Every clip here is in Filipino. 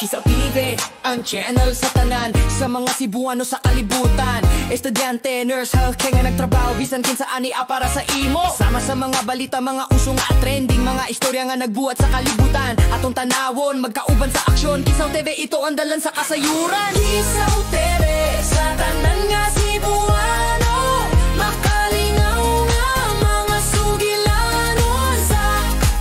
Kisaw TV, ang channel sa tanan, sa mga Cebuano sa kalibutan. Estudyante, nurse, healthcare nga nagtrabaho, bisan kinsa ani para sa imo. Sama sa mga balita, mga usong at trending, mga istorya nga nagbuhat sa kalibutan. Atong tanawon, magkauban sa aksyon. Kisaw TV, ito ang dalan sa kasayuran. Kisaw TV, sa tanan nga Cebuano, makalingaw nga mga sugilanon sa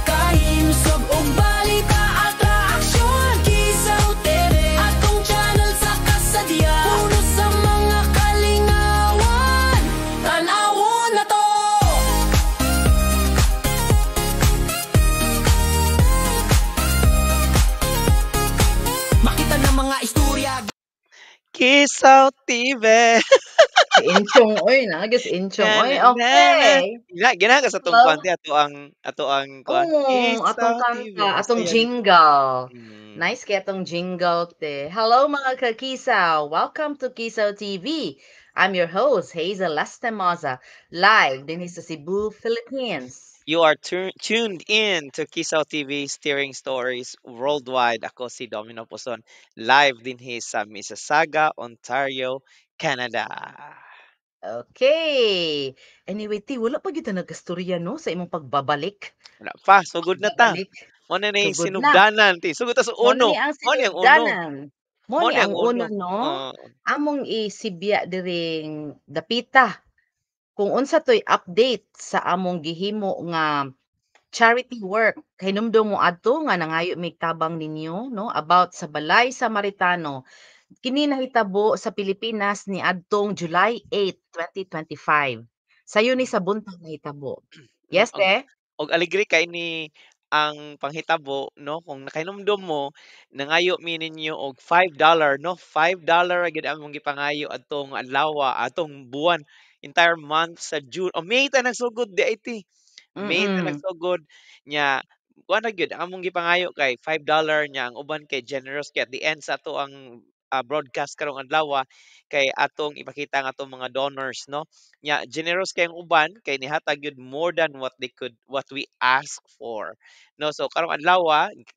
kahimsog ug balita at aksyon. Kisaw TV, atong channel sa kasadya, puno sa mga kalingawan. Tanawon na to. Makita ng mga istorya. Kisaw TV. Si Inchong, oy, nagas Inchong, oy, okay. Gina ka sa tong Hello? kante ato ang kuan. Oh, atong Kisaw TV. kanta, atong Masaya. jingle. Mm. Nice kaya atong jingle, te. Hello mga kakisaw. Welcome to Kisaw TV. I'm your host, Hazel Lastemosa, live din sa Cebu, Philippines. You are tuned in to Kisaw TV Steering Stories Worldwide. Ako si Domino Puson, live din sa Mississauga, Ontario, Canada. Okay. Anyway, ti, wala pa kita nagkastorya, no, sa imong pagbabalik. Wala pa, sugod na ta. Pagbabalik. Mo na yung Sugod na. sinugdanan, ti. Sugod ta sa Mo uno. ni ang Mo ni ang uno. sinugdanan. Mo Mo ni ni ang ang uno, uno. no? Oo. Among isibya diring dapita. Kung unsa toy update sa among gihimo nga charity work. Hinumdum mo adto nga nangayo mig tabang ninyo, no, about sa Balay Samaritano. Kini nahitabo sa Pilipinas ni adtong July 8, 2025. Sayo ni sa buntag nahitabo. Yes, te? Og aligri kay ni ang panghitabo, no, kung nakahinumdum mo, nangayo mi ninyo og $5, no, $5 gid among gipangayo atong adlaw, atong buwan, entire month sa June. O May ta nagsugod di IT. May ta Mm. nagsugod nya kuan na gyud among gipangayo kay $5 nya ang uban kay generous kay at the end sa ato ang broadcast karong adlaw kay atong ipakita ang atong mga donors, no, nya generous kay ang uban kay nihatag gyud more than what we ask for, no. So karong adlaw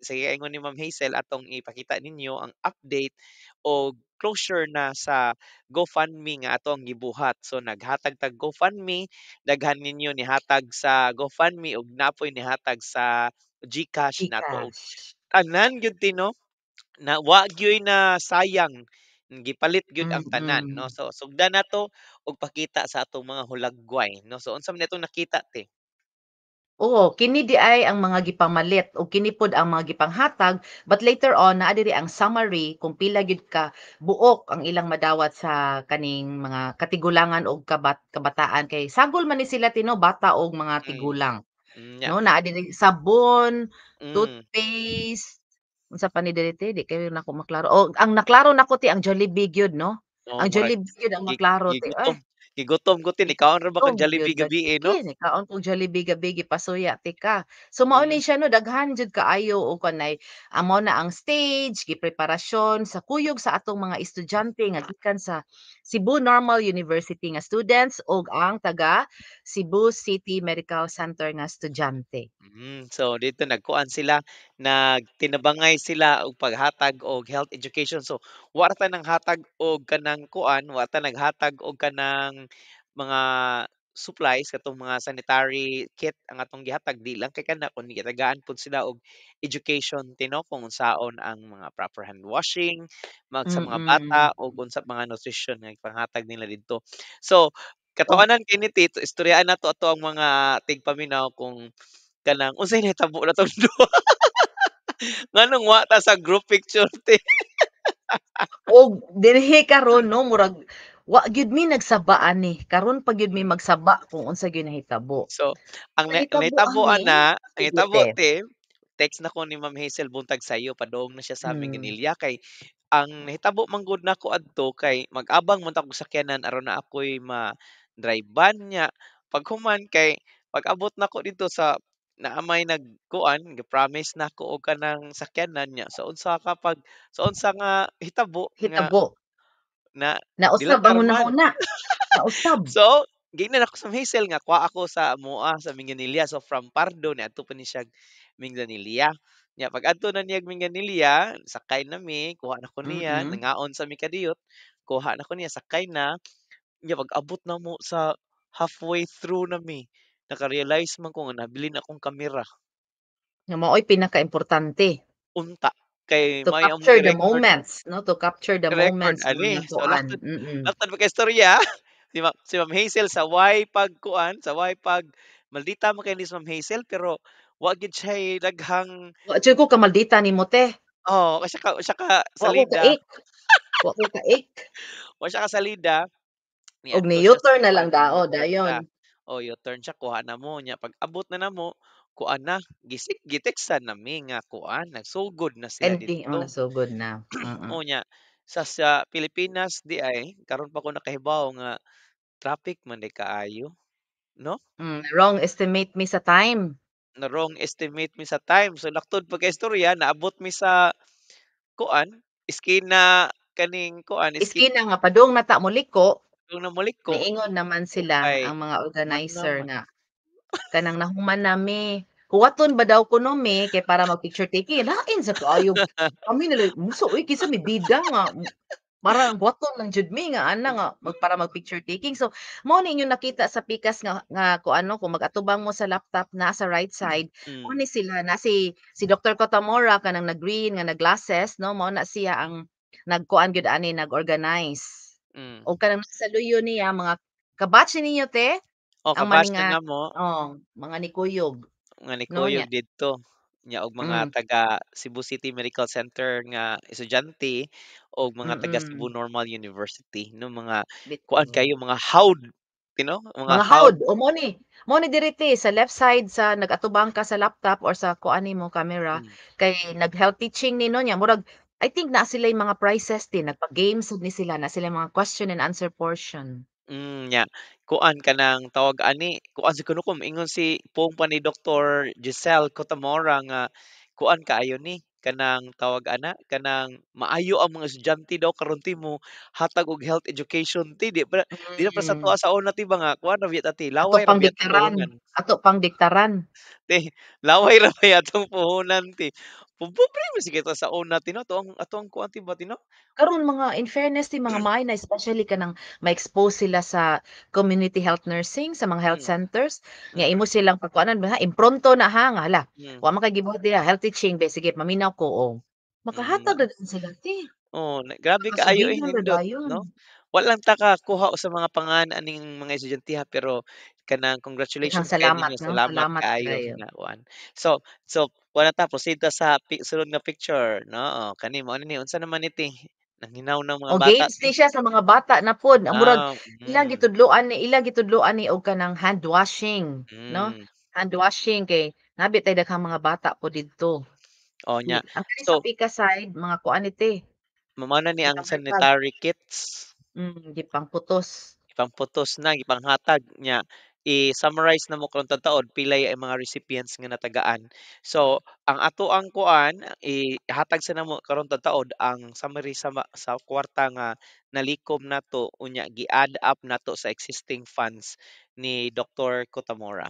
sige ingon ni Ma'am Hazel atong ipakita ninyo ang update o closure na sa GoFundMe nga atong gibuhat. So naghatag tag GoFundMe, daghan ninyo nihatag sa GoFundMe ug napoy nihatag sa GCash nato og Gcash. tanan gyud tino na wa gyud na sayang, gipalit gyud ang tanan, no. So sugdan nato og pakita sa atong mga hulagway, no. So unsa man itong nakita te? Oo, kini di ay ang mga gipamalit o kini pod ang mga gipanghatag, but later on naa diri ang summary kung pila gyud ka buok ang ilang madawat sa kaning mga katigulangan og kabataan kay sagol man ni sila tino bata og mga tigulang. Yeah. No, naa diri sabon, Mm. toothpaste, unsa pa ni diri te, di kayo nako maklaro. O ang naklaro nako ti ang Jollibee gyud no. Oh, Ang murag Jollibee gyud ang maklaro ti. Ay, gigutom ko tin ikaon ra ba kang gutom Jollibee gyud gabi no? ni kaon kog Jollibee gabi gipasuya ti ka. So mao ni siya no daghan jud kaayo og kanay amo na ang stage gipreparasyon sa kuyog sa atong mga estudyante nga gikan sa Cebu Normal University nga students ug ang taga Cebu City Medical Center nga estudyante. So dito nagkuan sila, nagtinabangay sila og paghatag og health education. So wa ta nang hatag og kanang kuan, wa ta naghatag og kanang mga supplies katong mga sanitary kit ang atong gihatag di lang kay kana kun gitagaan pud sila og education tino kung unsaon ang mga proper hand washing sa mga bata o unsa mga nutrition nga ipanghatag nila didto. So katuanan kini ti istoryaan nato ato ang mga tigpaminaw kung kanang unsay nahitabo na tong duha. Nganong wa ta sa group picture te? Og dinhi karon no murag wa gyud mi nagsabaan ni. Karon pa gyud mi magsaba kung unsa gyud nahitabo. So ang Nahitabo nahitabo ani, ana, ang sige nahitabo te. te, text na ko ni Ma'am Hazel buntag sayo padong na siya sa aming Hmm. Ganilya kay ang nahitabo man gud nako adto kay mag-abang man ta kog sakyanan aron na ako'y ma-drive-ban niya. Paghuman kay pag-abot nako dito sa naamay nagkuan, gi-promise nako og kanang sakyanan niya. Sa unsa nga hitabo nga Hitabo. na Nausab ang dilatar man. hunahuna. Nausab. So, giingnan ako sa Hazel nga kuha ako sa moa sa Minganilla. So from Pardo niadto pa ni siya Minganilla. Nya pag-adto na niya Minganilya, sakay nami, kuha na ko niya, Mm. nangaon sa mi kadiyot, kuha na ko niya, sakay na. Nya pag-abot namo sa halfway through nami, naka-realize man ko nga nabili na akong kamera. Nga mao'y pinakaimportante Unta, kay to may among capture the i-record moments, no, to capture the record moments ani. mga So kuan, laktad mm. laktad magkaistorya, si Ma'am Hazel sa pagkuan, sa pag maldita man kay ni Ma'am Hazel pero wa gid siya daghang Wa jud ko kamaldita nimo te, kasi siya ka wa ko salida, kaik, wa ko kaik. wa siya ka salida, Og niadto siya sa ni-U-turn na kuan, lang dao U-turn dayon. siya. U-turn siya, kuha namo niya, pag-abot na namo, kuan na, giteksan nami nga kuan, nagsugod na sila Ending didto. nasugod na, mm. Unya, sa Pilipinas di ay, karon pa ko nakahibaw nga traffic man day kaayo, 'no? Wrong estimate me sa time. Na wrong estimate mi sa time. So laktod pagkaistorya, naabot mi sa kuan, iskina kaning kuan, Iskina nga padung nata moliko, kung namulik ko, niingon naman sila kay ang mga human organizer naman. nga kanang nahuman nami. Kuwaton ba daw kuno mi kay para mag-picture taking, lain sa kaayo. Kami nila muso uy kinsa may bida nga parang buhaton lang jud mi nga ana nga para mag-picture taking. So mao ni inyong nakita sa pikas nga kung ano kung mag-atubang mo sa laptop na sa right side, mao Hmm, ni sila na si Dr. Kotamora kanang nag-green nga nag-glasses, no, mao na siya ang nagkuan gyud ani nag-organize. hmm. O kanang saluyo niya mga ka-batch ninyo te? Ang Kabatch na maninga namo mga nikuyog, nga no nya nikuyog didto, nya og mga hmm, taga Cebu City Medical Center nga estudyante og mga taga Cebu mm, Normal University, no mga kuan bitaw. kayo, mga howd, mga Mga howd. hawd o mo ni diri te sa left side sa nag-atubang ka sa laptop or sa kuan nimo camera Hmm. kay nag-health teaching nino nya murag I think na sila'y mga prizes din nagpa-games sad ni sila na sila mga question and answer portion. Nya kuan kanang tawag ani, kuan si kuno ko moingon si pong pa ni Doktor Giselle Cotamora nga kuan kaayo ni, kanang tawag ana, kanang maayo ang mga estudyante daw karon ti mo hatag og health education ti di na para sa tuwa Mm, sa una ti ba nga kuan ra biya ta ti, ato laway ra pang biya atong diktaran puhunan. ato pang diktaran. Ti laway ra biya atong puhunan ti. Pobre man sige ta sa una ti, 'no, ato ang kuan ti ba ti, 'no? Karon mga in fairness ti mga maayo na especially kanang ma-expose sila sa community health nursing sa mga health Hmm, centers, nga mm, imo silang pagkuanan ba ha impronto na ha nga hala, hmm, wa man kay gibuhat nila health teaching be sige maminaw ko o. Makahatag mm. ra din sila ti, Grabe kaayo nakasugihan ra nindot, dayon. 'no? Walang taka kuha sa mga pangan aning mga estudyante, ha, pero kanang Daghang congratulations kay salamat ninyo, 'no, salamat salamat kaayo kaayo. nga kuan. So wala ta, proceed ta sa sunod nga picture, 'no? Kani mao ni, unsa naman ni, ti? Nanghinaw ng mga O bata, games ti? ni siya sa mga bata na pod, ang murag Hmm, ilang gitudloan ni og kanang hand washing, 'no? hmm. Hand washing kay nabi tay daghang mga bata po didto. Nya. Ang kani sa So pika side mga kuan ni te, mao na ni ang gipanghatag, sanitary kits. gipangputos. Ipangputos na, ipanghatag niya. I-summarize na mo karong taon pilay ang mga recipients nga natagaan. So, ang ato ang kuan, ihatag sa namo karon taon ang summary sa kwarta nga nalikom nato unya gi-add up nato sa existing funds ni Dr. Kotamora.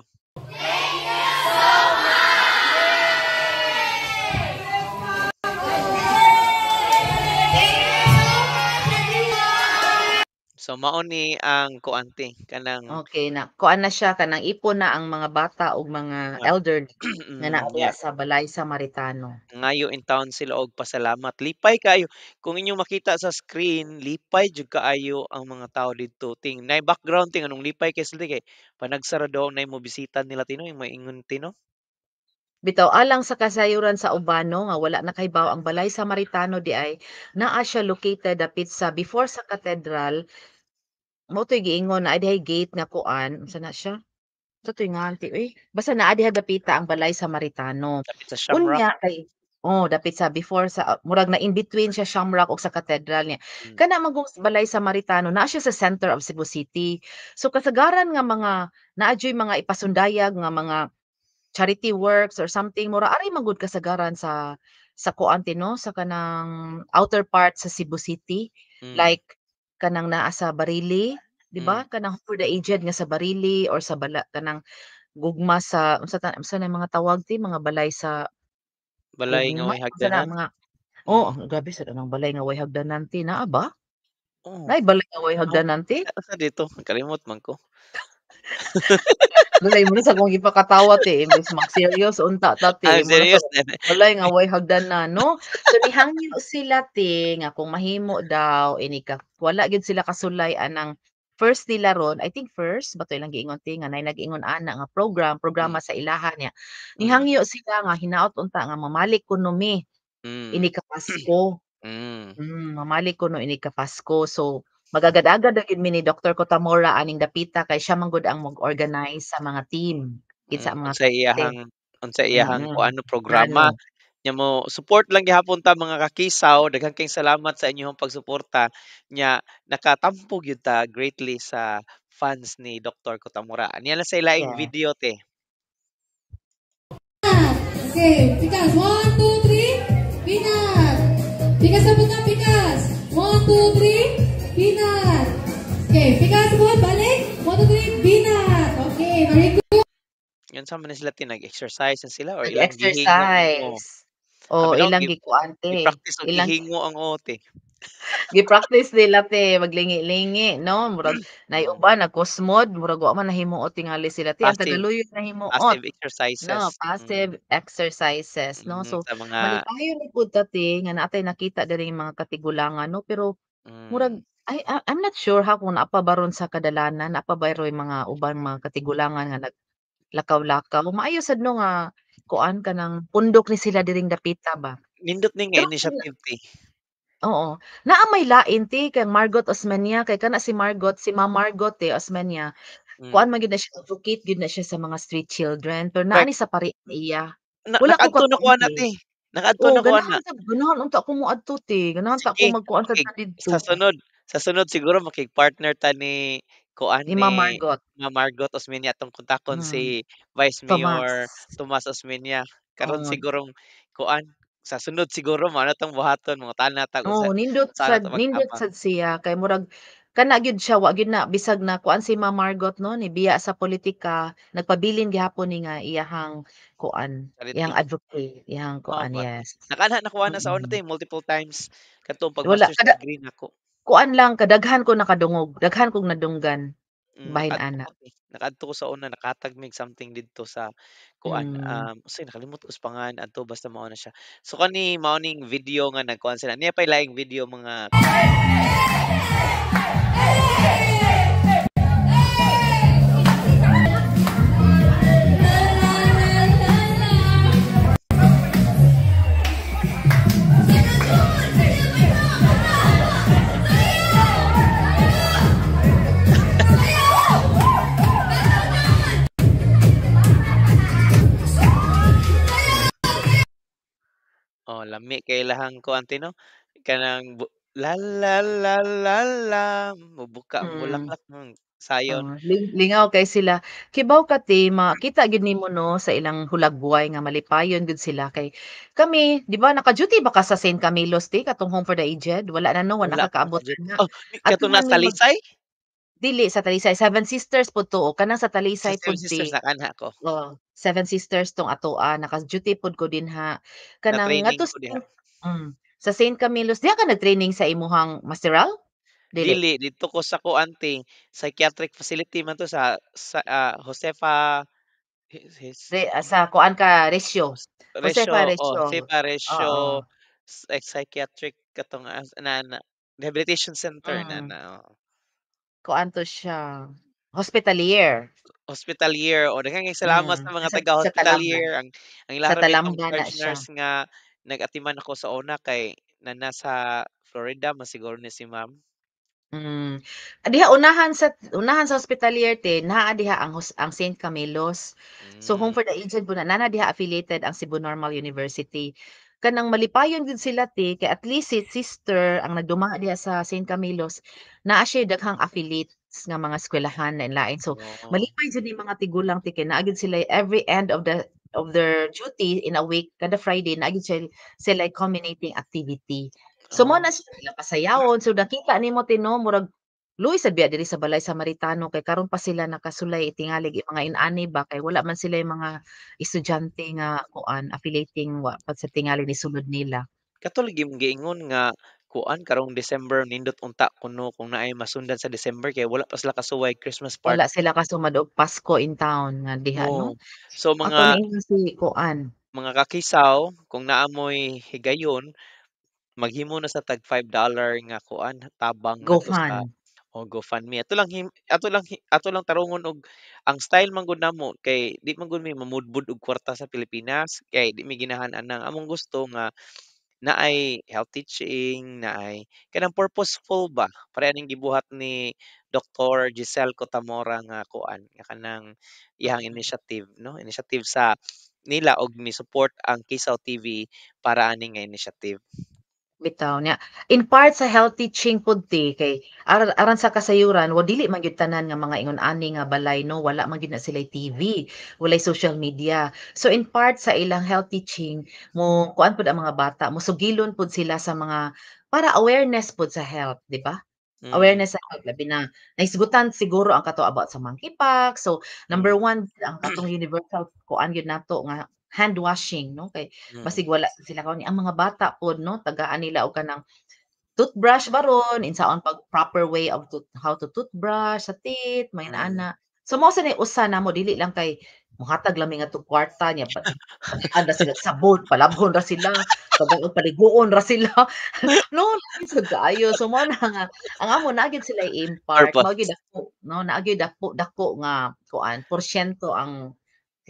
So mao ni ang kuante kanang Okay na kuan na siya kanang ipon na ang mga bata ug mga mga elderly nga naa diha nya. sa balay Samaritano. Ngayo in town sila og pasalamat. Lipay kaayo kung inyong makita sa screen, lipay jud kaayo ang mga tao didto. Nay background anong lipay kay sila kay panagsara daw nay mo bisita nila tino yung maingon tino. Bitaw alang sa kasayuran sa ubano nga wala nakahibaw ang balay Samaritano di ay naa siya located dapit sa before sa cathedral, mao to'y giingon naa dihay gate nga kuan, unsa na siya? Sa to'y nganti uy, basta naa diha dapita ang balay Samaritano. Dapit sa Shamrock. Unya kay dapit sa before sa murag na in between siya Shamrock ug sa cathedral niya. Hmm, Kana man gong balay Samaritano naa siya sa center of Cebu City. So kasagaran nga mga naa diyoy mga ipasundayag nga mga charity works or something mura ari man gud kasagaran sa kuan no, sa kanang outer part sa Cebu City. hmm, Like kanang naa sa Barili, 'di hmm. ba? Kanang for the aged nga sa Barili or sa kanang gugma sa unsa na yung mga tawag ti mga balay sa Balay nga way May sa na hagdanan? mga Mm. grabe sa nang balay nga way hagdanan ti, naa ba? Oo. Naay balay nga way Oh, hagdanan ti? asa dito? Kalimot man ko. Balay mo na sa akong ipakatawa ti imbes mag-serious unta ta ti, mo na sa Serious na. balay nga way hagdanan 'no. So nihangyo sila ti nga kung mahimo daw ini ka wala gyud sila kasulay-an ng first nila ron, I think first ba 'to ilang giingon ti nga nay nag-ingon ana nga Mm, programa sa ilaha niya. mm, Nihangyo sila nga hinaot unta nga mamalik kuno mi mm. ini ka Pasko. Hmm, Mamali ko no ini ka Pasko. So, magagad-agad na gid mi ni Doktor Kotamora aning dapita kay siya man gud ang mag-organize sa mga team, kinsa ang mga unsay komite. iyahang kuano programa. Plano. Nya mo support lang gihapon ta mga kakisaw, daghang kayong salamat sa inyong pagsuporta. Nya nakatampo gyud ta greatly sa fans ni Dr. Kotamura. Aniya lang sa ilaing Yeah. video te. Okay, Pikas. 1, 2, 3. Peanut. Pikas sabot na, Pikas. 1, 2, 3. Peanut. Okay, Pikas sabot. Balik. 1, 2, 3. Peanut. Okay, very good. Yun sa man sila nag-exercise na sila or ilang gihingo mo. Nag-exercise. O Kami daw ilang gikuan te, gi-practice og ilang gihingo ang ote. gi-practice nila te maglingi-lingi 'no, murag nay Mm, uban nagkusmod, murag wa man nahimuot tingali sila te, ang passive tagaluyod nahimuot. passive exercises. No, passive exercises 'no. So, Sa mga malipayon ni pud ta te nga natay nakita diri mga katigulangan 'no, pero murag mm, I'm not sure ha kung naa pa ba ron sa kadalanan, naa pa ba ro'y mga ubang mga katigulangan nga naglakaw-lakaw. Maayo sad 'no nga kuan kanang pundok ni sila diring dapita ba. nindot ni nga Pero initiative ti. oo, naa may lain ti kay Margot Osmeña kay kana si Margot, si Ma'am Margot Osmeña, Mm, kuan man gyud na siya, advocate gyud na siya sa mga street children, pero naa correct. ni sa pari niya. Wala ko Nakaadto na ko kakuan ana te. ti, nakaadto Oo, na ko ana. ganahan unta ko moadto te, ganahan ta ko Sige, magkuan sad makig ta didto, sa sunod siguro makig-partner ta ni kuan ni Ma'am ni Margot. Ma'am Margot Osmeña atong kontakon Hmm, si Vice Mayor Tomas. Tomas Osmeña. Karon Oo, sigurong kuan, sa sunod siguro mao na 'tong buhaton mangutana ta kung oo, saan ta nindot magtabang. sad siya kay murag kana gyud siya wa gyud na bisag na kuan si Ma'am Margot 'no, nibiya sa politika, nagpabilin gihapon ni nga iyahang kuan, iyang Charity. advocate, iyang Oo kuan, ba. yes. Nakaanha nakuha na sa una Mm. te multiple times kadtong pag Wala master's degree nako. kuan lang kadaghan ko nakadungog, daghan kong nadunggan, bahin Nakaadto ana. ko ni nakaadto ko sa una nakahatag mig something didto sa kuan, Hmm. unsay nakalimot ko sa pangalan adto basta mao na siya. So kani mao ning video nga nagkuan sila. Niya pay laing video mga lami kay ilahang kuan ti no, kanang la la la la la, mubuka ang Hmm. bulaklak sayon. Lingaw kay sila. Kibaw ka ti makita gid nimo 'no sa ilang hulagway nga malipayon gud sila kay kami 'di ba naka-duty ba ka sa St. Camilo's ti katong Home for the Aged? Wala na 'no, wala Wala ka ko kaabot naka-jud. ana. Oh, katong Adtuman nasa mi Talisay? dili sa Talisay, Seven Sisters pud to o kanang sa Sa Talisay Seven pud Sisters ti. nakanha ko, Seven Sisters tong atoa naka-duty pud ko dinha. Kanang na-training ngadto ko diha. sa St. Camilo's diha ka nag-training sa imuhang masteral? Dili? Dili, dito ko sa kuan psychiatric facility man 'to Josefa Sa kuan ka Resyo? Resio Josefa Resyo, Josefa Resio oo. Psychiatric katong na rehabilitation center Hmm, na, oo. kuan to siya, hospitalier. Hospitalier daghang kayong salamat sa mga Sa Talamban, taga-hospitalier ang sa ilaram itong Talamban na charge siya. nurse nga nag-atiman ako sa una kay nasa Florida man siguro ni si ma'am. Hmm, diha unahan sa hospitalier naa diha ang St. Camilo's. So, Home Hmm, for the Aged po na diha affiliated ang Cebu Normal University. Kanang malipayon gud sila kay at least si sister ang nagduma diha sa St. Camilo's, naa siya daghang affiliates nga mga eskwelahan lain-lain. So, oo, malipay jud ni mga tigulang kay naa gyud sila every end of their duty in a week, kada Friday naa gyud sila culminating activity. So mo oh, na sila pasayawon, so nakita nimo tin 'no murag luoy sad biya diri sa balay Samaritano kay karon pa sila nakasulay tingali mga inani ba kay wala man sila yung mga estudyante nga kuan affiliating wa pa sa tingali ni sulod nila. Kato lagi mong giingon nga kuan karong December nindot unta kuno kung naay masundan sa December kay wala pa sila kasuway Christmas Wala party. sila kasumad og Pasko in town nga diha no. Oo. So Ato niingon si kuan, mga kakisaw kung naamoy higayon maghimo na sa tag $5 nga kuan tabang ngadto sa GoFund. o GoFundMe. Ato lang tarungon og ang style man gud namo kay di man gud mi mamudbud og kwarta sa Pilipinas kay di mi ginahan-an ang among gusto nga naay health teaching, naay kanang purposeful ba. Pareha ning gibuhat ni Dr. Giselle Cotamora nga kuan nga kanang iyang initiative no, initiative sa nila og mi-support ang Kisaw TV para ani nga initiative. Bitaw niya. In part sa health teaching pud ti kay aran sa kasayuran wa dili man gyud tanan nga mga ingon ani nga balay no wala man gyud na sila'y TV, walay social media. So in part sa ilang health teaching mo kuan pud ang mga bata, mosugilon pud sila sa mga para awareness pud sa health, di ba? Mm, Awareness sa health labi na naisgutan siguro ang kato about sa monkeypox. So number mm, one ang katong universal kuan gyud nato nga hand washing no kay mm, basig wala sila kaon ang mga bata pod no tagaan nila og kanang toothbrush baron insaon pag proper way of how to toothbrush sa teeth may mm. ana. So mao sa ni usa namo dili lang kay mohatag lang mi ngadto kwarta niya palian ra sila sabon, palabhon ra sila, pag paliguon ra sila. No, lain sad kaayo. So mao na nga ang amo na gyud sila i-impart, mao gyud Purpose, dako no, naa gyud dako nga kuan porsyento ang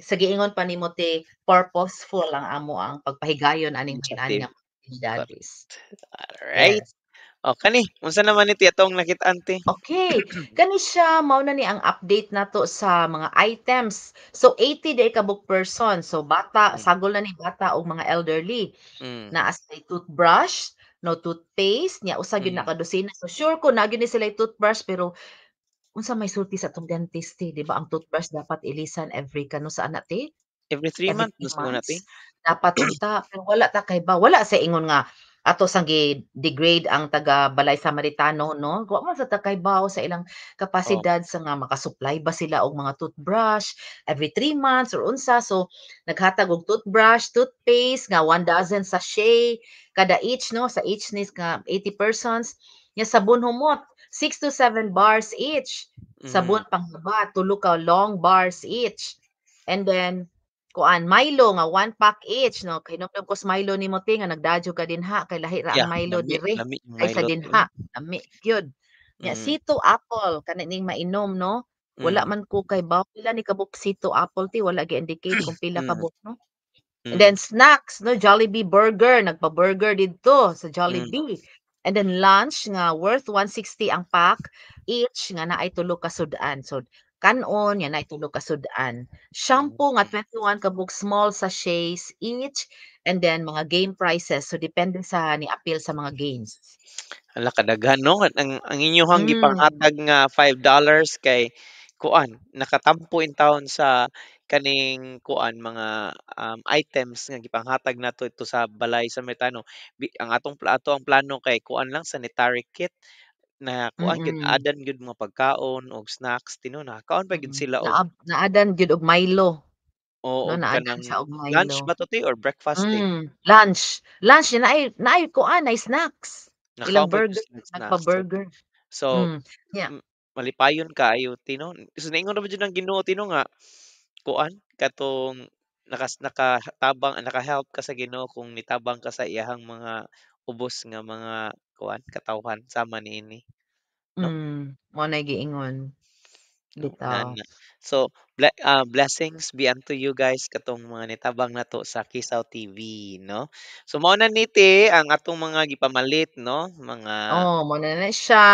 sa giingon pa nimo te purposeful ang amo ang pagpahigayon aning mainani initiative, nga mga aktibidades. correct. Alright. Yes. O kani, unsa naman iti atong nakit-an ti? Okay, kani siya mao na ni ang update nato sa mga items. So 80 day ka book person. So bata, Hmm, sagol na ni bata o mga elderly. hmm, Naa sila toothbrush, no toothpaste, nya usa gyud na hmm. ka dosina. So sure ko na gyud ni sila toothbrush pero unsa may sulti sa tong dentist ti, 'di ba ang toothbrush dapat ilisan every kano sa ana ti? Every 3 Every months 3 siguro na ti? months, dapat unta. Pero wala ta kay ba wala sa ingon nga ato sang gi-degrade ang taga Balay Samaritano 'no, wa man sa ta kaybaw sa ilang Oh, kapasidad sa nga maka-supply ba sila og mga toothbrush every 3 months or unsa. So, naghatag og toothbrush, toothpaste nga 1 dozen sachet kada each 'no, sa each nis nga 80 persons. Nya sabon humot, 6 to 7 bars each. mhm. Sabon panghubat, 2 ka long bars each. And then kuan Milo nga 1 pack each 'no, hinumdum kos Milo nimo ti nga nagdadyo ka dinha kay lahi ra ang Yeah, Milo lami diri lami yung kaysa Milo ti, dinha, lami gyud. Nya mm, Sito Apple kana ning mainom 'no, wala mm, man ko kay bawo pila ni kabuk Sito Apple ti wala gi-indicate kung pila mm, kabuk 'no. And mm, then snacks 'no, Jollibee burger, nagpa-burger didto sa mm, Jollibee. And then lunch nga worth 160 ang pack, each nga naay tulo ka sudan. So kanon nga naay tulo ka sudan. Shampoo nga mm. 21 ka bug small sachets each, and then mga game prizes. So depende sa ni-appeal sa mga games. Hala kadaghan 'no, ang inyong Hmm, gipanghatag nga $5 kay kuan, nakatampo in taon sa kaning kuan mga, items nga gipanghatag nato ito sa balay sa Metano. Ang ato ang plano kay kuan lang sanitary kit na kuan gyud mm, adan gyud mga pagkaon og snacks tinuod nakakaon pa gyud sila og naadan gyud og Milo, oo, 'no, og naadan kanang sa og lunch Milo. ba 'to ti or breakfast ti? Lunch. Lunch na naay kuan, naay snacks. Ilang Nakakaon pa gyud burger, sila og snacks. So nagpa-burger. so Yeah. malipayon kaayo Tino. So naingon naman jud ng Ginoo Tino nga kuan katong naka-help ka sa Ginoo kung nitabang ka sa iyahang mga ubos nga mga kuan katawhan sama niini, no? Mao nay giingon, No, bitaw. so blessings be unto you guys katong mga nitabang nato sa Kisaw TV, no? So mao na ni ang atong mga gipamalit, no? Mga Oh, mao na na siya.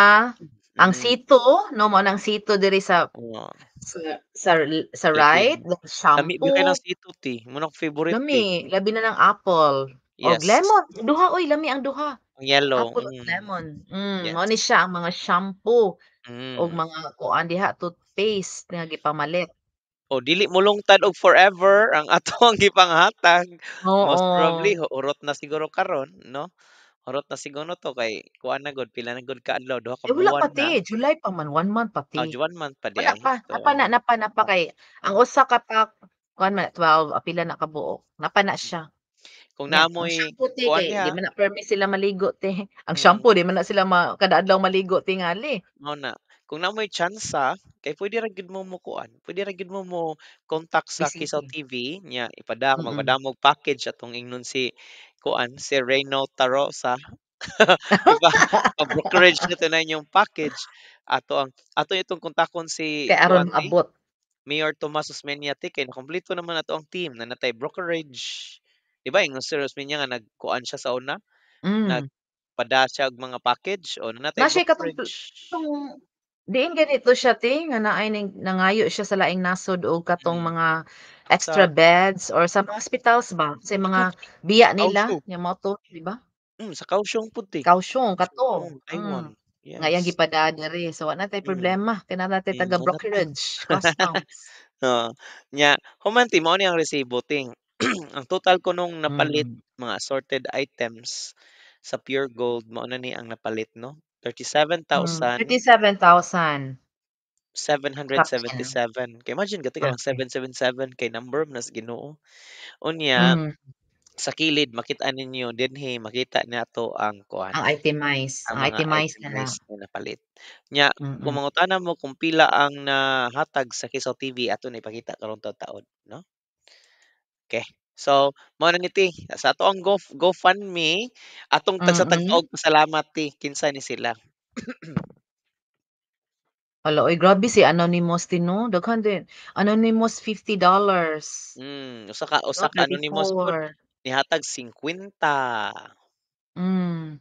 Ang mm, sito, 'no, mao ng sito diri sa oo, sa sa sa lami right, then lami gyud kay shampoo, ng sito ti, mo favorite ti. lami, labi na ng apple, og Yes, lemon, duha oy, lami ang duha, ang yellow, apple ug lemon. Mao yes. ni siya ang mga shampoo og Mm. mga kuan diha, toothpaste nga gipamalit. O dili molungtad og forever ang atong gipanghatag. Most probably Oo. urot na siguro karon, no? Hurot na siguro to kay kuan na gud pila na gud ka adlaw, duha ka Wala buwan pa na. July pa man, 1 month pa Oh, 1 month pa di Wala ay. pa, So 1 month. napa kay ang Oh, usa ka pack kuan man 12 pila na ka buok, napa na mm. siya. Kung Nya, ang naamoy shampoo te kuan kay di diha, man na permi sila maligo te. Ang mm, shampoo di man na sila kada adlaw maligo tingali. mao na. Kung naamoy tsansa kay puwede ra gid mo kuan, puwede ra gid mo contact sa Kisaw Bisita. TV nya Mm. magpadamog package atong ingnon si kuan, si Reyno Tarosa. Ipa pa-brokerage na to na inyong package. Ato itong kontakon si Kay aron kuan maabot. Mayor Tomas Osmeña kay nakumpleto naman na ang team na natay brokerage. 'Di ba yung si Osmeña nga nagkuan siya sa una, Hmm. nagpada siya og mga package o na natay Na siya brokerage. katong diin ganito siya te nga naay nangayo siya sa laing nasod og katong Mm. mga extra Sa beds or sa mga hospitals ba, sa mga biya nila, Kaohsiung, yang mao to, 'di ba? sa Kaohsiung pud ti. Kausyong kato, Taiwan, nga yang yes. gipadaan diri so wa na tay Mm, problema kay na natay taga Mo na ta. brokerage, customs. Oo, nya human ti mao ni ang resibo ting. Ang total ko nung napalit Mm. mga assorted items sa Pure Gold mao na ni ang napalit 'no, 37,777 37,000 kapin. kay imagine gati ka ng Okey. 777 kay number man sa Ginoo. Unya Mhm. sa kilid makita ninyo dinhi makita nato ang kuan, ang Ang mga itemize na lang. items na napalit. Nya kung Mm. mangutana mo kung pila ang nahatag sa Kisaw TV aton ipakita karong taon, 'no? Okay. So, mao na ni ti, sa ato ang GoFundMe, atong tagsa-tagsa Mm. og pasalamat ti, kinsa ni sila. Hala, oy grabe si Anonymous din 'no, daghan din. Anonymous $50, Usa no, ka anonymous pod 34. nihatag 50. Hmm.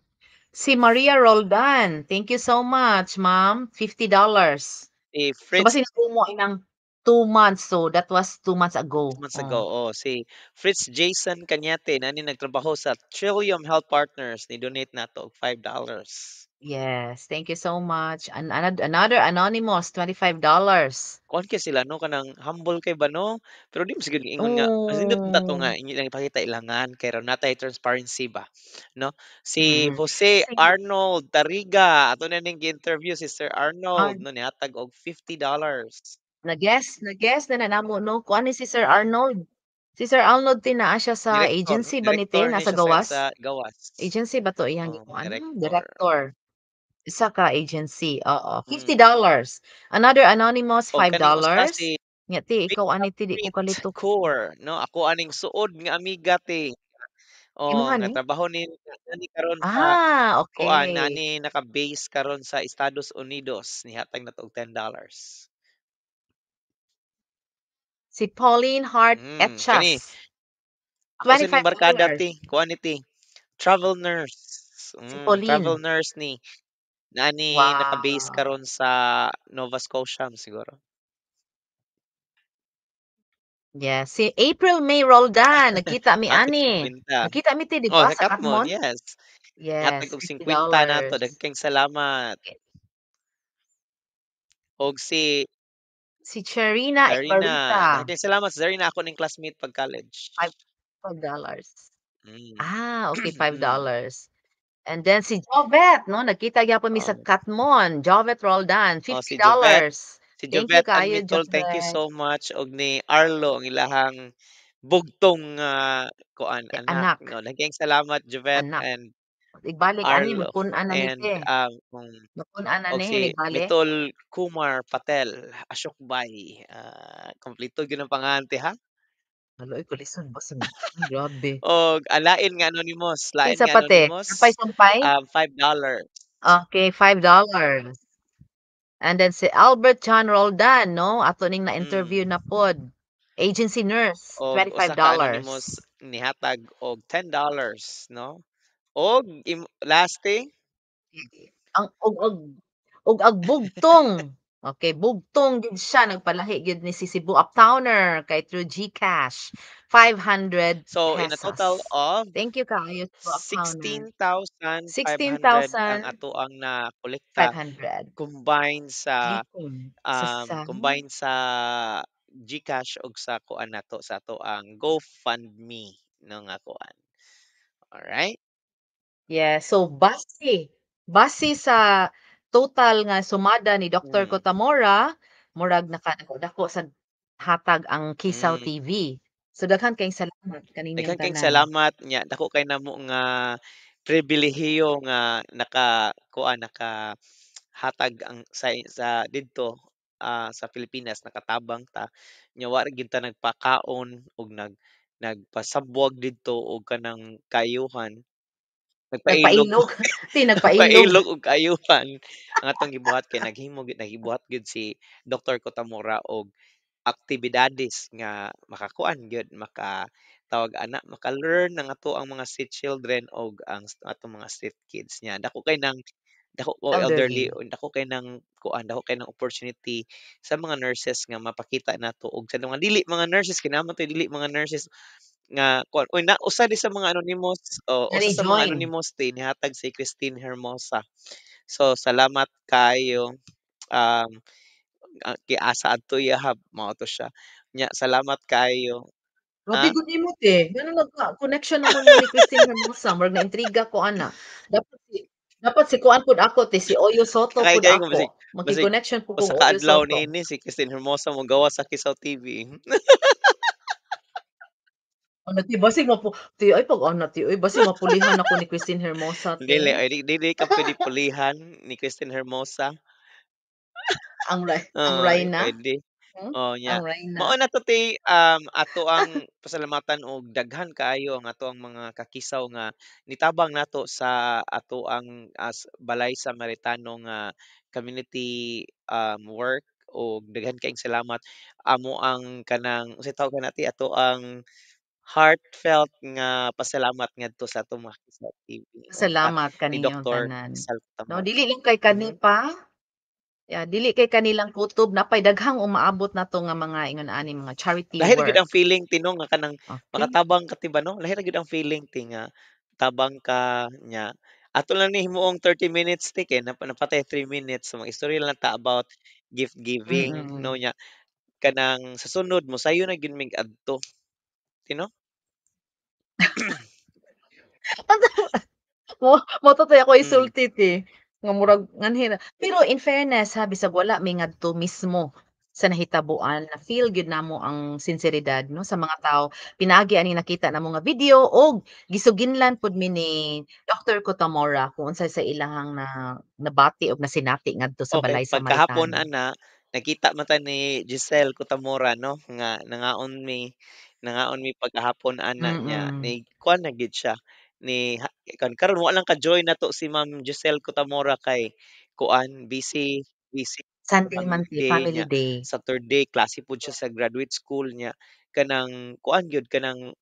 Si Maria Roldan, thank you so much ma'am, $50. Si So Fritz basi nagtumo ng 2 months, so that was 2 months 2 ago, months ago, oh. si Fritz Jason Cañete na ni nagtrabaho sa Trillium Health Partners ni-donate nato og $5. Yes, thank you so much. Another anonymous, $25. Kuan kay sila 'no, kanang humble kay ba 'no? Pero di mo siguro ingon nga mas nindot ta 'to nga Oh, inyo lang ipakita ilangan kay raw natay transparency ba, 'no? Si mm. Jose Si Arnold Tariga, ato na ning gi-interview si Sir Arnold Ar 'no, nihatag og $50. na-guess na namo 'no, kuan ni si Sir Arnold. Si Sir Arnold tin naa siya sa agency ba ni te, Direktor ni nasa siya gawas? sa gawas. Agency ba 'to iyang Oh, gikuan? direktor. Direktor. Isa ka agency, oo, Hmm, $50. Another anonymous, o kaning usa $5. si Nya ti ikaw ani ti di ko Fingerprint kalitok. Core 'no, ako aning suod nga amiga te. Imuha Nga ni? trabaho ni nani karon sa kuan Okey. nani naka-base karon sa Estados Unidos nihatag na og $10. Si Pauline Hart Kani Etchas, ako sa ning barkada $25. ti, kuan ni ti, travel nurse. Si Travel Pauline. nurse ni nani naka-base Wow. karon sa Nova Scotia siguro. Yes, si April May Roldan, nagkita mi Hatag ani. 50. Nagkita mi ti 'di Oh, ba sa sa Katmon, Katmon? yes. Nihatag Yes, og 50 nato, $50. daghang salamat. Okey. Og si Si Cherina Zarina, Ibarita, daghang salamat Zarina ako ning classmate pag college. $5. Mm. Okay, Mm. $5. And then si Jovet 'no, nagkita gyapon mi sa Oh. Katmon, Jovet Roldan, Si Jovet, $50. Thank you kayo Admitol, thank you Jovet. so much og ni Arlo ang ilahang bugtong kuan anak Anak, 'no. Daghang salamat Jovet anak. and Igbalik ani Arlo magpun-an na ni and te, kung magpun-an na og ni si nagbali. Mitol Kumar Patel, Asyokbay, kumpleto gyud ang pangalan ti ha. Hala, ay kalisod ba grabe. Og lain nga anonymous, lain Kinsa nga pa te? anonymous, Sampay-sampay? $5. Okay, $5. And then si Albert John Roldan 'no, ato ning na-interview Mm. na pod. Agency nurse, Og usa ka anonymous $25. nihatag og $10 no. Og lasting Ang ug bugtong, okay, bugtong gid siya nagpalahi gid ni si Cebu Uptowner kay through GCash, so in a ₱500. total of Thank you kaayo Cebu Uptowner. 16,500 ang 16,500 ato ang nakolekta combined sa lipon sa combined sa GCash ug sa kuan nato sa ato ang GoFundMe no nga kuan. Alright? Yes, so base sa total nga sumada ni Dr. Mm. Cotamora, murag nakadako sa hatag ang Kisaw Mm. TV. So daghan kayong salamat kaninyong Daghang kayong tanan. salamat nya dako kay namo nga pribilehiyo nga nakahatag ang sa didto sa Pilipinas nakatabang ta nya wa ra gyud ta nagpakaon og nagpasabwag didto og kanang kaayuhan, nagpailog Nagpailog, nagpailog. nagpailog og kaayuhan ang atong gibuhat kay naghibuhat gyud si Dr. Cotamora og aktibidades nga makakuan gyud makatawag ana maka-learn ang ato ang mga street children og ang atong mga street kids niya dako o elderly Elderly. dako kay ng kuan dako kay ng opportunity sa mga nurses nga mapakita nato og sa mga dili mga nurses kinahanglan to dili mga nurses nga kuan oy na usa di sa mga anonymous o Nga usa sa mga ni-join. anonymous nihatag si Christine Hermosa. So salamat kayo um giasa adto yahab mao to siya. Nya salamat kayo. Grabe Ah, gud nimo te, ngano nagka-connection naman mo ni Christine Hermosa, murag naintriga ko ana. Dapat si kuan pud ako te, si Oyo Soto kay pud kay ko ako. basig Maki-connection pud usa kong ka Oyo adlaw Soto. niini si Christine Hermosa mogawas sa Kisaw TV. Ano ti basig ti ay pag ana ti oy basig mapulihan ako ni Christine Hermosa te. Dili ay dili ka puwede pulihan ni Christine Hermosa. Ang Ay Reyna, puwede. Oh, nya ang Reyna. mao na to ti ato ang pasalamatan og daghan kaayo ang ato ang mga kakisaw nga nitabang nato sa ato ang Balay Samaritano nga community work og daghan kaayong salamat amo ang kanang unsay tawag kanati ato ang heartfelt nga pasalamat ngadto sa atong mga Kisaw TV Salamat ni kaninyong Doktor tanan. Sal No, Tamor. dili lang kay kani Mhm. pa, dili kay kanilang kutob napay daghang umaabot nato nga mga ingon ani mga charity Lahi ra gyud work. ang feeling tinong nga kanang Okay. makatabang ka ti ba no? Lahi ra gyud ang feeling ti nga tabang ka nya. Ato lang ni himuong 30 minutes ti kay napatay 3 minutes so magistorya lang ta about gift giving no Mm. nya kanang sa sunod mosayo na gyud mig adto. Tino? Mo to ako Mm. isulti ti, nga murag nganhi na pero in fairness ha, bisag wala mi ngadto mismo sa nahitabuan na feel gyud namo ang sinseridad 'no sa mga tao. Pinaagi ani nakita namo nga video og gisuginlan pud mi ni Dr. Cotamora kung unsay sa ilahang nabati og nasinati ngadto sa Okay, Balay pagkahapon Samaritano. ana, nakita man ta ni Giselle Cotamora 'no, nga nangaon mi pagkahapon ana niya, Mm. ni kuan na gyud siya, ni karon wa lang ka-join nato si Ma'am Giselle Cotamora kay kuan busy Sunday man ti family family niya. day. Saturday klase pud siya sa graduate school niya, kanang kuan gyud kanang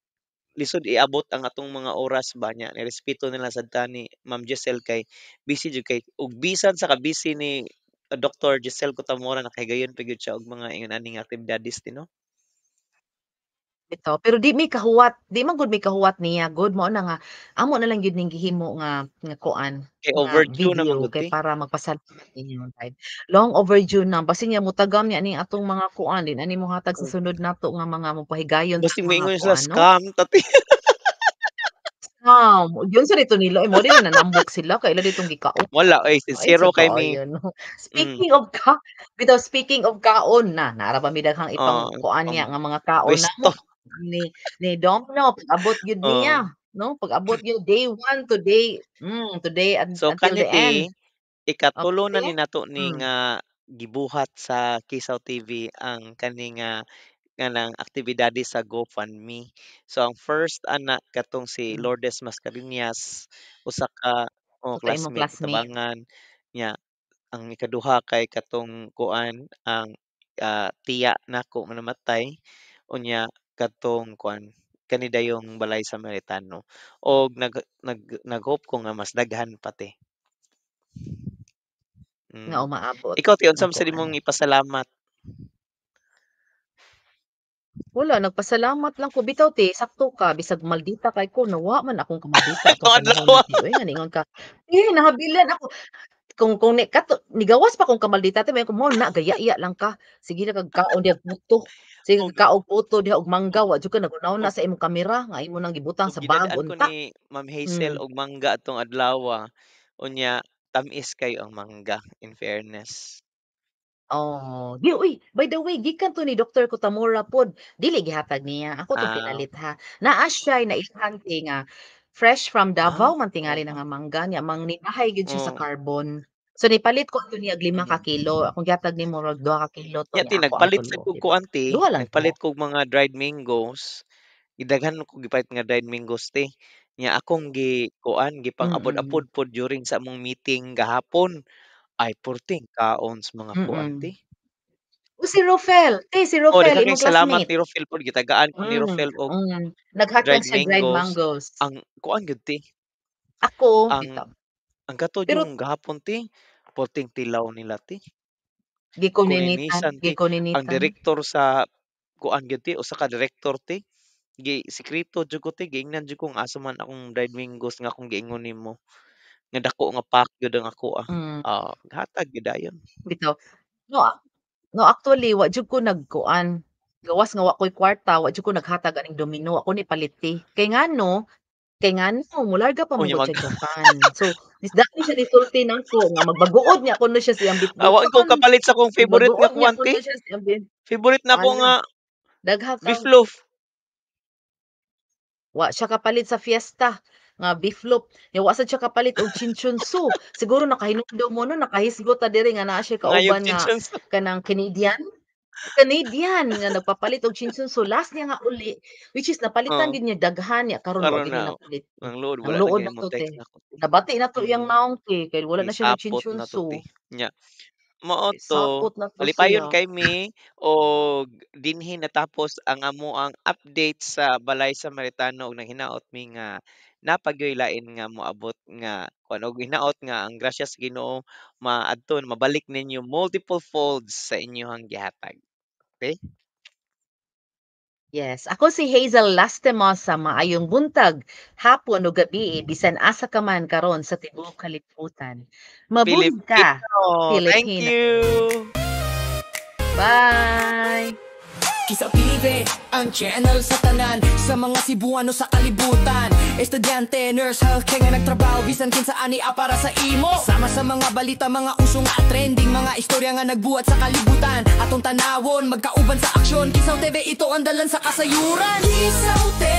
lisod iabot ang atong mga oras ba niya nirespeto nila sad ta ni Ma'am Giselle kay busy jud kay ug bisan sa ka-busy ni Dr. Giselle Cotamora nakahigayon pa gyud siya og mga ingon aning aktibidades ti no? Ito, pero di man gud mi kahuwat niya gud mao na nga amo na lang gyud ning gihimo nga kuan, Kay nga overdue video naman gud kay ti. para magpasalamat inyong live. Long overdue na basin niya mutagam niya ning atong mga kuan din ani mohatag sa Hmm, sunod nato nga mga mapahigayon sa basig mga moingon sila kuan 'no? scam tati. Yun sa dito nila, mo din na nanambok sila kay ila ditong gikaon. Wala oy Ay sincero sa kay mi. kaayo 'no. Hmm, Speaking of kaon nara pa mi daghang oh, ipangkuan niya pam nga mga kaon pwesto, namo ni Domino pag-abot gyud oh. niya 'no, pag-abot gyud day 1 today So until the end. kaniti ikatulo na Okay? ni nato ni Hmm, nga gibuhat sa Kisaw TV ang kani nga ng aktibidades sa GoFundMe. So ang first ana katong si hmm. Lourdes Mascareñas, usa ka So sa imong classmate classmate, tabangan niya. Ang ikaduha kay katong kuan ang tiya nako nga namatay unya katong kuan kani dayong Balay Samaritano og nag-hope ko nga mas daghan pati. nga Mm. umaabot Ikaw ti unsa nga man sa kuan. imong ipasalamat? Wala nagpasalamat lang ko bitaw ti sakto ka bisag maldita kay ko nawa man akong kamaldita atong Anong panahon adlaw? na ti oy nga ningon ka, nahabilan ako. kung nigawas pa kung kamaldita te may ko mo na gaya-iya lang ka. Sige na kag kaon diha puto. Sige Og kag kaog puto diha og mangga wa jud ka nagunaw na og sa imong kamera nga imo nang gibutang og sa bag ginadaan ko unta. ni Ma'am Hazel Hmm. og mangga atong adlaw, unya tamis kayo ang mangga, in fairness. Oh, uy, by the way, gikan to ni Dr. Kutamura pod. Dili gihatag niya. Ako to Ah, pinalit ha. Naa siya na ilhante nga fresh from Davao man tingali na oo, nga mangga niya. Mangnibahay gyud siya sa oo, carbon. So nipalit ko to niya 5 ka mhm. kilo. Akong gihatag nimo rog 2 ka kilo to Nya niya ako ang nagpalit sad tulo, kog di ba? kuan te, Duha lang nagpalit to. kog mga dried mangoes. Gidaghan ko gipalit nga dried mangoes te. Nya akong kuan gipang-abot-abot Mm. pod during sa among meeting gahapon. Ay perting kaon sa mga kuan Mm. te. O si Oh, Rofel daghang imong kayong salamat classmate. ni Rofel pod gitagaan ko ni Mm. Rofel og Mm. Naghatag dried siya dried mangoes. mangoes. Ang kuan gyud te, Ako ang bitaw. ang katod Pero yung gahapon te, perting tilaw nila te. gikoninitan, Kuninisan te. Ang gikoninitan. direktor sa kuan gyud te, usa ka direktor te. Sikreto jud ko te, giingnan jud ko kung asa man akong dried mangoes nga akong giingon nimo. Nga dako nga pack gyud ang ako, Mm. hatag gyud dayon. Bitaw. No, no actually wa jud ko nagkuan. Gawas nga wa ko'y kwarta, wa jud ko naghatag aning domino. Ako ni paliti. Kay ngano molarga pa man Unya gud sa Japan. So, dati siya nisulti nako nga magbaguod niya kuno siya siyang Wa ko bitbuton. kapalit sa akong favorite nga Magbaguod niya kuan te. kuno siya siyang Favorite na ko nga ala, dagha ka beef loaf. wa siya kapalit sa fiesta nga beef loaf. Nya wa sad siya kapalit og chinchonsu. Siguro nakahinumdum mo no, nakahisgot ta diri nga naa siya Ngayog kauban nga chinchan sa kanang Canadian nga nagpapalit og chinchonsu. Last niya nga uli, which is napalitan oo, gid niya daghan niya karon wa karon gid na niya napalit. ang load Ang wala na luod gyud na mo to text te. nako te. Nabati na to iyang Mm, naong te kay wala na siya gisapot na to nag-chinchonsu. te. Nya mao to, Sapot na to malipayon siya. kami og dinhi natapos ang amoang update sa Balay Samaritano ug nanghinaot mi nga napagyoy lain nga moabot nga kuan og hinaot nga ang grasya sa Ginoo maadton mabalik ninyo multiple folds sa inyong gihatag. Okay? Yes, ako si Hazel Lastemos sa maayong buntag, hapon o gabi, bisan asa ka man karon sa tibuok kalibutan. Mabuhi ka, Filipino. Thank Pilipino. you. Bye! Kisang Pibe, ang channel sa tanan sa mga Cebuano sa kalibutan. Estudyante, nurse, healthcare nga nagtrabaho bisan kinsa ani para sa imo. Sama sa mga balita, mga usong at trending, mga istorya nga nagbuhat sa kalibutan. Atong tanawon, magkauban sa aksyon. Kisaw TV, ito ang dalan sa kasayuran. Kisaw TV